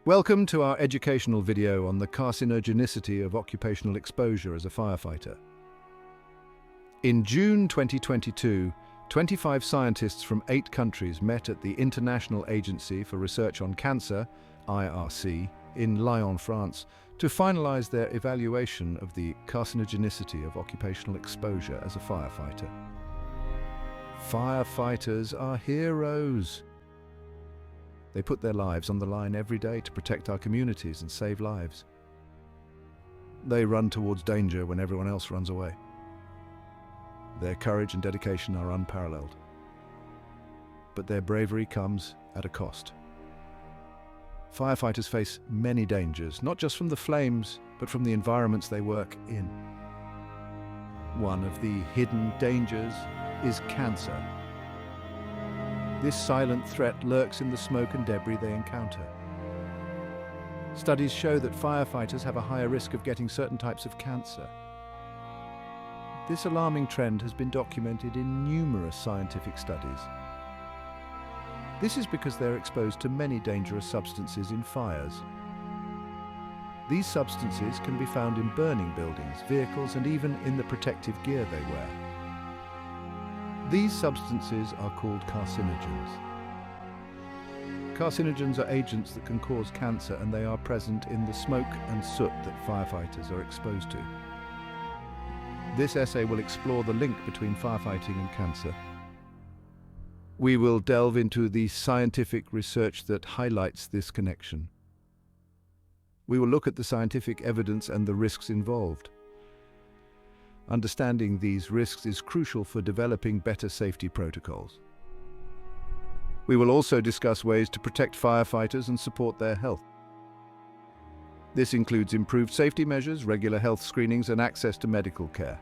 Welcome to our educational video on the carcinogenicity of occupational exposure as a firefighter. In June 2022, 25 scientists from 8 countries met at the International Agency for Research on Cancer, IARC, in Lyon, France, to finalize their evaluation of the carcinogenicity of occupational exposure as a firefighter. Firefighters are heroes. They put their lives on the line every day to protect our communities and save lives. They run towards danger when everyone else runs away. Their courage and dedication are unparalleled. But their bravery comes at a cost. Firefighters face many dangers, not just from the flames, but from the environments they work in. One of the hidden dangers is cancer. This silent threat lurks in the smoke and debris they encounter. Studies show that firefighters have a higher risk of getting certain types of cancer. This alarming trend has been documented in numerous scientific studies. This is because they're exposed to many dangerous substances in fires. These substances can be found in burning buildings, vehicles, and even in the protective gear they wear. These substances are called carcinogens. Carcinogens are agents that can cause cancer, and they are present in the smoke and soot that firefighters are exposed to. This essay will explore the link between firefighting and cancer. We will delve into the scientific research that highlights this connection. We will look at the scientific evidence and the risks involved. Understanding these risks is crucial for developing better safety protocols. We will also discuss ways to protect firefighters and support their health. This includes improved safety measures, regular health screenings, and access to medical care.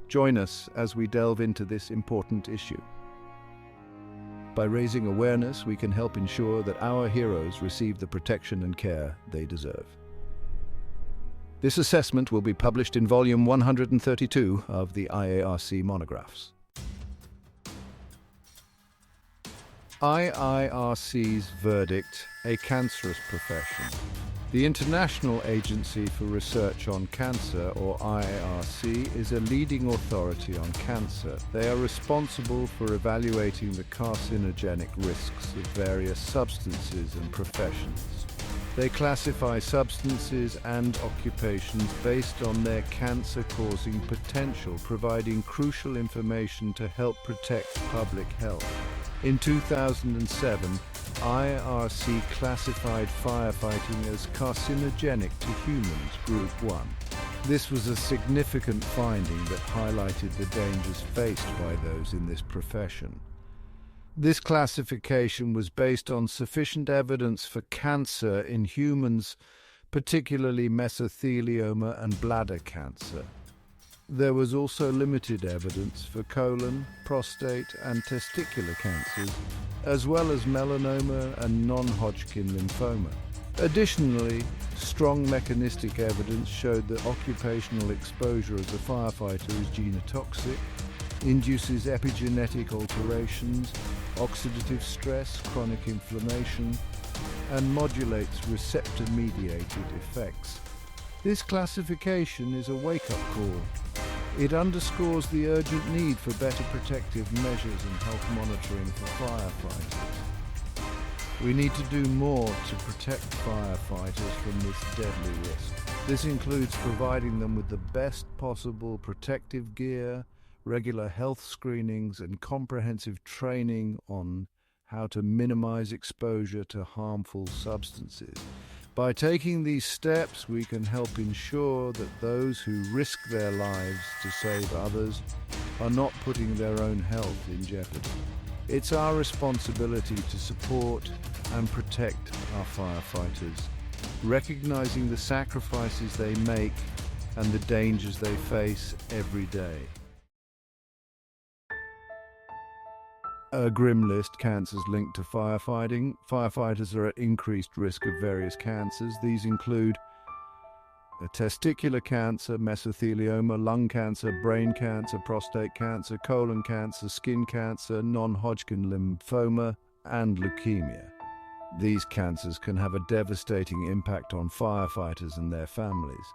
Join us as we delve into this important issue. By raising awareness, we can help ensure that our heroes receive the protection and care they deserve. This assessment will be published in volume 132 of the IARC Monographs. IARC's verdict, a cancerous profession. The International Agency for Research on Cancer, or IARC, is a leading authority on cancer. They are responsible for evaluating the carcinogenic risks of various substances and professions. They classify substances and occupations based on their cancer-causing potential, providing crucial information to help protect public health. In 2007, IARC classified firefighting as carcinogenic to humans, Group 1. This was a significant finding that highlighted the dangers faced by those in this profession. This classification was based on sufficient evidence for cancer in humans, particularly mesothelioma and bladder cancer. There was also limited evidence for colon, prostate, and testicular cancers, as well as melanoma and non-Hodgkin lymphoma. Additionally, strong mechanistic evidence showed that occupational exposure as a firefighter is genotoxic, induces epigenetic alterations, oxidative stress, chronic inflammation, and modulates receptor-mediated effects. This classification is a wake-up call. It underscores the urgent need for better protective measures and health monitoring for firefighters. We need to do more to protect firefighters from this deadly risk. This includes providing them with the best possible protective gear, regular health screenings, and comprehensive training on how to minimize exposure to harmful substances. By taking these steps, we can help ensure that those who risk their lives to save others are not putting their own health in jeopardy. It's our responsibility to support and protect our firefighters, recognizing the sacrifices they make and the dangers they face every day. A grim list: cancers linked to firefighting. Firefighters are at increased risk of various cancers. These include testicular cancer, mesothelioma, lung cancer, brain cancer, prostate cancer, colon cancer, skin cancer, non-Hodgkin lymphoma, and leukemia. These cancers can have a devastating impact on firefighters and their families.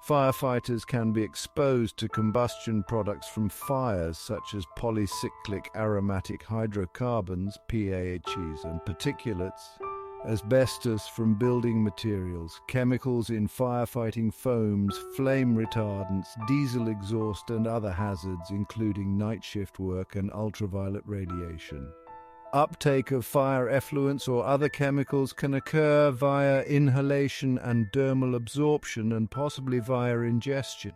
Firefighters can be exposed to combustion products from fires such as polycyclic aromatic hydrocarbons, PAHs, and particulates, asbestos from building materials, chemicals in firefighting foams, flame retardants, diesel exhaust, and other hazards including night shift work and ultraviolet radiation. Uptake of fire effluents or other chemicals can occur via inhalation and dermal absorption and possibly via ingestion.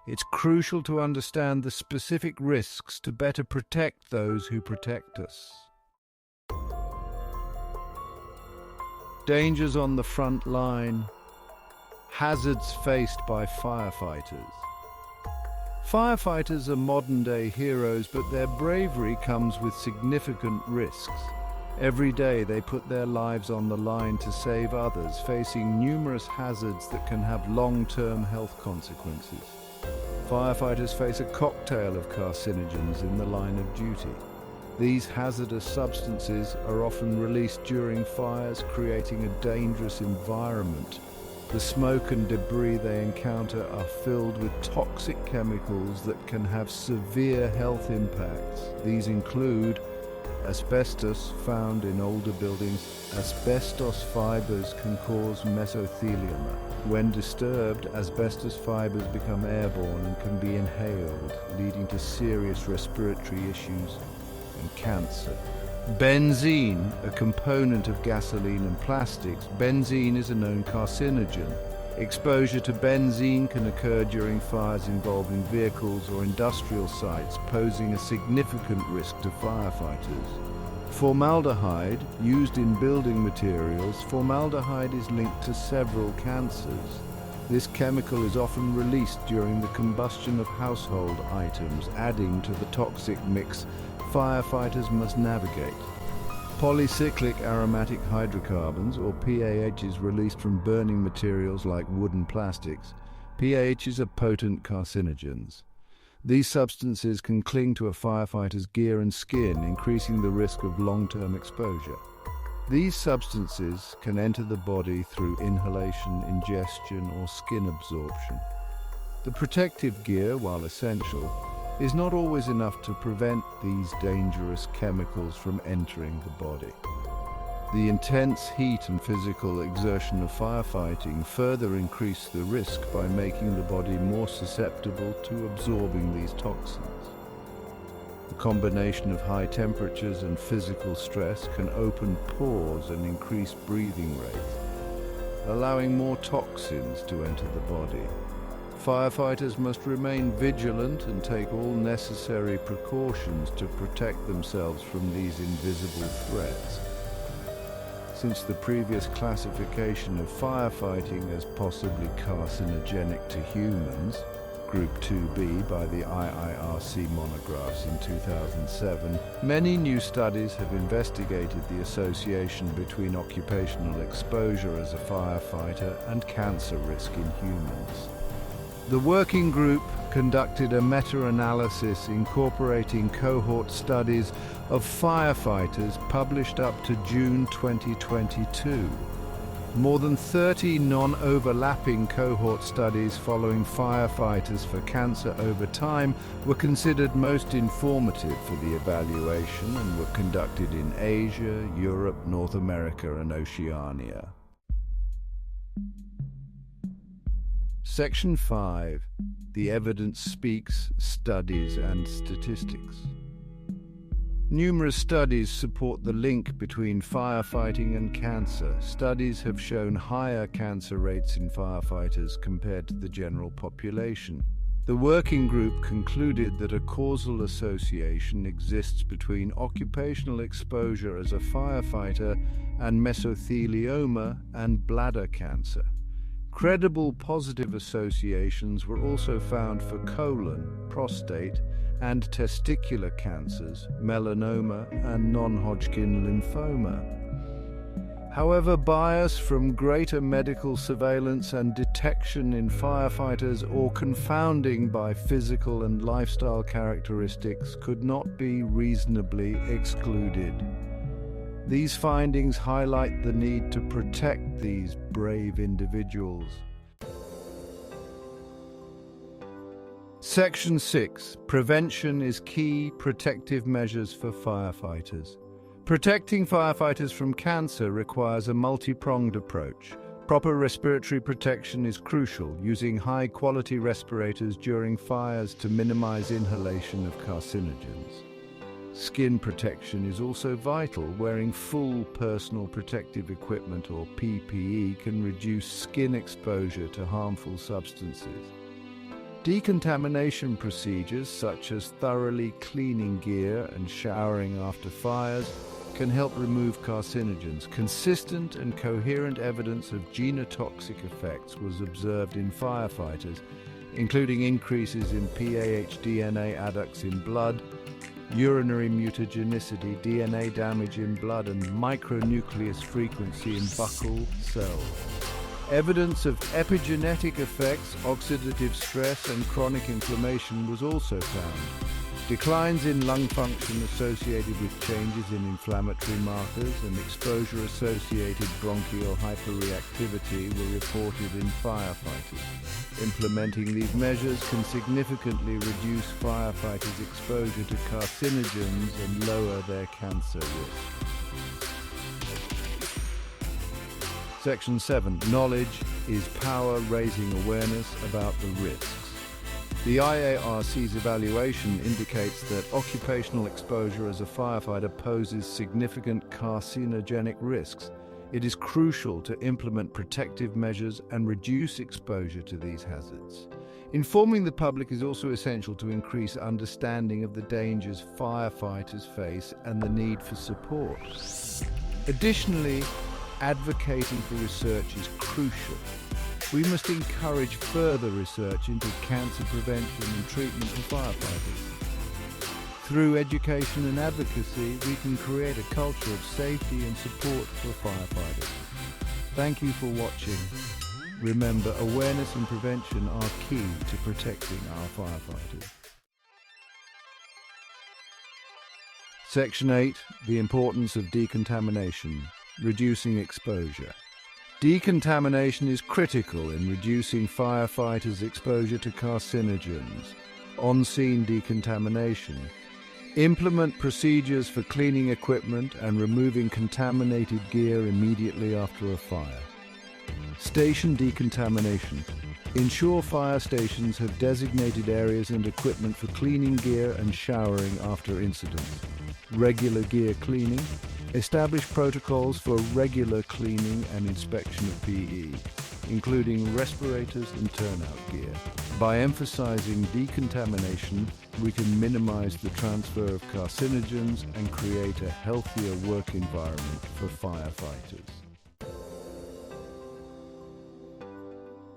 It's crucial to understand the specific risks to better protect those who protect us. Dangers on the front line. Hazards faced by firefighters. Firefighters are modern-day heroes, but their bravery comes with significant risks. Every day they put their lives on the line to save others, facing numerous hazards that can have long-term health consequences. Firefighters face a cocktail of carcinogens in the line of duty. These hazardous substances are often released during fires, creating a dangerous environment. The smoke and debris they encounter are filled with toxic chemicals that can have severe health impacts. These include asbestos found in older buildings. Asbestos fibers can cause mesothelioma. When disturbed, asbestos fibers become airborne and can be inhaled, leading to serious respiratory issues and cancer. Benzene, a component of gasoline and plastics. Benzene is a known carcinogen. Exposure to benzene can occur during fires involving vehicles or industrial sites, posing a significant risk to firefighters. Formaldehyde, used in building materials. Formaldehyde is linked to several cancers. This chemical is often released during the combustion of household items, adding to the toxic mix firefighters must navigate. Polycyclic aromatic hydrocarbons, or PAHs, released from burning materials like wood and plastics. PAHs are potent carcinogens. These substances can cling to a firefighter's gear and skin, increasing the risk of long-term exposure. These substances can enter the body through inhalation, ingestion, or skin absorption. The protective gear, while essential, is not always enough to prevent these dangerous chemicals from entering the body. The intense heat and physical exertion of firefighting further increase the risk by making the body more susceptible to absorbing these toxins. The combination of high temperatures and physical stress can open pores and increase breathing rates, allowing more toxins to enter the body. Firefighters must remain vigilant and take all necessary precautions to protect themselves from these invisible threats. Since the previous classification of firefighting as possibly carcinogenic to humans, Group 2B, by the IARC Monographs in 2007, many new studies have investigated the association between occupational exposure as a firefighter and cancer risk in humans. The working group conducted a meta-analysis incorporating cohort studies of firefighters published up to June 2022. More than 30 non-overlapping cohort studies following firefighters for cancer over time were considered most informative for the evaluation and were conducted in Asia, Europe, North America, and Oceania. Section 5. The Evidence Speaks, Studies and Statistics. Numerous studies support the link between firefighting and cancer. Studies have shown higher cancer rates in firefighters compared to the general population. The working group concluded that a causal association exists between occupational exposure as a firefighter and mesothelioma and bladder cancer. Credible positive associations were also found for colon, prostate, and testicular cancers, melanoma, and non-Hodgkin lymphoma. However, bias from greater medical surveillance and detection in firefighters or confounding by physical and lifestyle characteristics could not be reasonably excluded. These findings highlight the need to protect these brave individuals. Section 6. Prevention is key protective measures for firefighters. Protecting firefighters from cancer requires a multi-pronged approach. Proper respiratory protection is crucial, using high-quality respirators during fires to minimize inhalation of carcinogens. Skin protection is also vital. Wearing full personal protective equipment or PPE can reduce skin exposure to harmful substances. Decontamination procedures such as thoroughly cleaning gear and showering after fires can help remove carcinogens. Consistent and coherent evidence of genotoxic effects was observed in firefighters, including increases in PAH DNA adducts in blood, urinary mutagenicity, DNA damage in blood, and micronucleus frequency in buccal cells. Evidence of epigenetic effects, oxidative stress, and chronic inflammation was also found. Declines in lung function associated with changes in inflammatory markers and exposure-associated bronchial hyperreactivity were reported in firefighters. Implementing these measures can significantly reduce firefighters' exposure to carcinogens and lower their cancer risk. Section 7. Knowledge is power, raising awareness about the risks. The IARC's evaluation indicates that occupational exposure as a firefighter poses significant carcinogenic risks. It is crucial to implement protective measures and reduce exposure to these hazards. Informing the public is also essential to increase understanding of the dangers firefighters face and the need for support. Additionally, advocating for research is crucial. We must encourage further research into cancer prevention and treatment for firefighters. Through education and advocacy, we can create a culture of safety and support for firefighters. Thank you for watching. Remember, awareness and prevention are key to protecting our firefighters. Section 8. The importance of decontamination, reducing exposure. Decontamination is critical in reducing firefighters' exposure to carcinogens. On-scene decontamination. Implement procedures for cleaning equipment and removing contaminated gear immediately after a fire. Station decontamination. Ensure fire stations have designated areas and equipment for cleaning gear and showering after incidents. Regular gear cleaning. Establish protocols for regular cleaning and inspection of PE, including respirators and turnout gear. By emphasizing decontamination, we can minimize the transfer of carcinogens and create a healthier work environment for firefighters.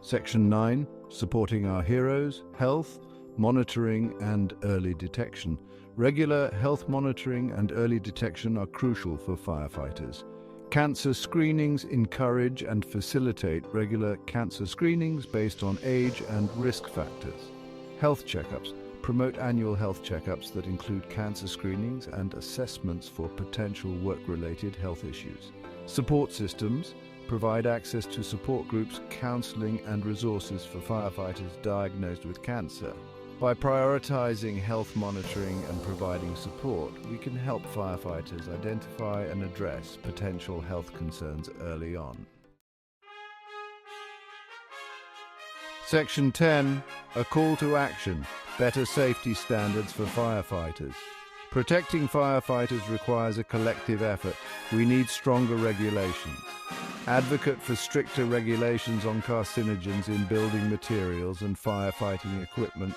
Section 9. Supporting our heroes, health, monitoring and early detection. Regular health monitoring and early detection are crucial for firefighters. Cancer screenings encourage and facilitate regular cancer screenings based on age and risk factors. Health checkups promote annual health checkups that include cancer screenings and assessments for potential work-related health issues. Support systems provide access to support groups, counseling and resources for firefighters diagnosed with cancer. By prioritizing health monitoring and providing support, we can help firefighters identify and address potential health concerns early on. Section 10. A call to action. Better safety standards for firefighters. Protecting firefighters requires a collective effort. We need stronger regulations. Advocate for stricter regulations on carcinogens in building materials and firefighting equipment.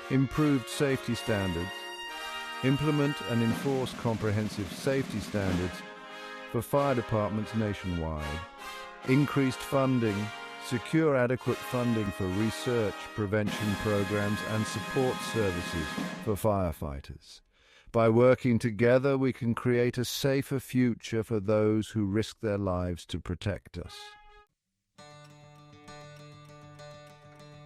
Improved safety standards. Implement and enforce comprehensive safety standards for fire departments nationwide. Increased funding. Secure adequate funding for research, prevention programs and support services for firefighters. By working together, we can create a safer future for those who risk their lives to protect us.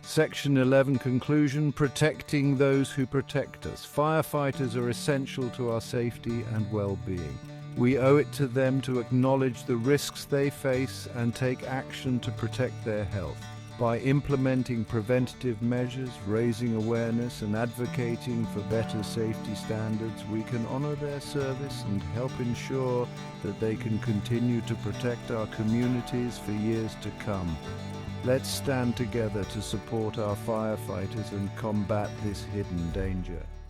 Section 11 conclusion, protecting those who protect us. Firefighters are essential to our safety and well-being. We owe it to them to acknowledge the risks they face and take action to protect their health. By implementing preventative measures, raising awareness, and advocating for better safety standards, we can honor their service and help ensure that they can continue to protect our communities for years to come. Let's stand together to support our firefighters and combat this hidden danger.